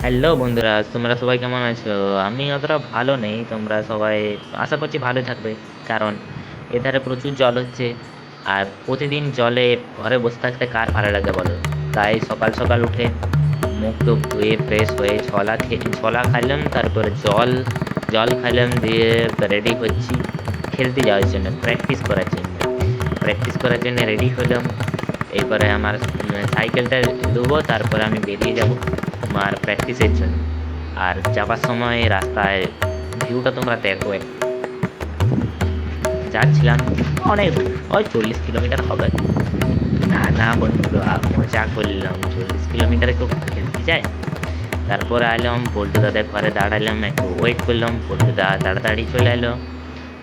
Hello বন্ধুরা, তোমরা সবাই কেমন আছো? আমি অতটা ভালো নেই। তোমরা সবাই আশা করছি ভালো থাকবে। কারণ এধারে প্রচুর জল হচ্ছে। আর প্রতিদিন জলে ঘরে বসে থাকতে কার ভালো লাগে বলো? তাই সকাল সকাল উঠে মুখ টুক ধুয়ে ফ্রেশ হয়ে ছোলা খাইলাম, তারপরে জল জল খাইলাম, দিয়ে রেডি হচ্ছি খেলতে যাওয়ার জন্য, প্র্যাকটিস করার জন্য রেডি হলাম। এরপরে আমার সাইকেলটা নেবো, তারপরে আমি বেরিয়ে যাব আমার প্র্যাকটিসের জন্য। আর যাবার সময় রাস্তায় ভিউটা তোমরা দেখো একটু। যাচ্ছিলাম অনেক, ওই 40 কিলোমিটার হবে। না না বন্ধু, মজা করলাম, 40 কিলোমিটারে কেউ খেলতে যায়? তারপরে আইলাম পল্টু দাদের ঘরে, দাঁড়ালাম, একটু ওয়েট করলাম, পল্টু দা তাড়াতাড়ি চলে এলো।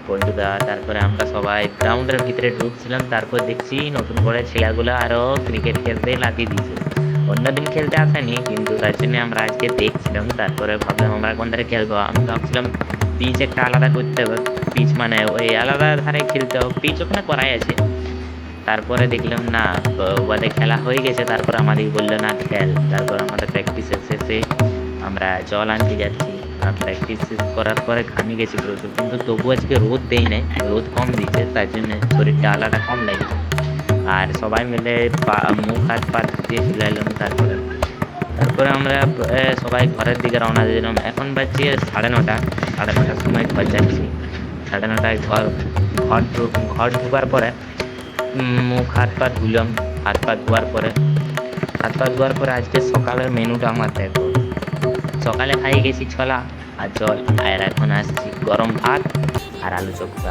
পল্টু দা, তারপরে আমরা সবাই গ্রাউন্ডের ভিতরে ঢুকছিলাম। তারপর দেখছি নতুন করে ছেলেগুলো আরও ক্রিকেট খেলতে লাগিয়ে দিয়েছে। অন্যদিন খেলতে আসেনি, কিন্তু তার জন্য আমরা আজকে দেখছিলাম। তারপরে ভাবলাম আমরা কোন ধারে খেলবো। আমি ভাবছিলাম পিচ একটা আলাদা করতে হবে, পিচ মানে ওই আলাদা ধারে খেলতে হবে, পিচ ওখানে করাই আছে। তারপরে দেখলাম না, ওদের খেলা হয়ে গেছে। তারপর আমাদের বললো না খেল। তারপর আমাদের প্র্যাকটিসের শেষে আমরা জল আনতে যাচ্ছি। আর প্র্যাকটিস করার পরে ঘামে গেছি প্রচুর, কিন্তু তবু আজকে রোদ দেই নাই, রোদ কম দিচ্ছে, তার জন্য শরীরটা আলাদা কম লেগেছে। আর সবাই মিলে মুখ হাত পা দিয়ে চলে এলাম। তারপরে আমরা সবাই ঘরের দিকে রওনা দিলাম। এখন বাজছে 9:30। 9:30টার সময় ঘর যাচ্ছি। 9:30টায় ঘর ঢোকার পরে মুখ হাত পা ধুলাম। হাত পা ধোয়ার পরে আজকে সকালের মেনুটা আমার দেখো। সকালে খাইয়ে গেছি ছোলা আর জল, আর এখন আসছি গরম ভাত আর আলু চোখা।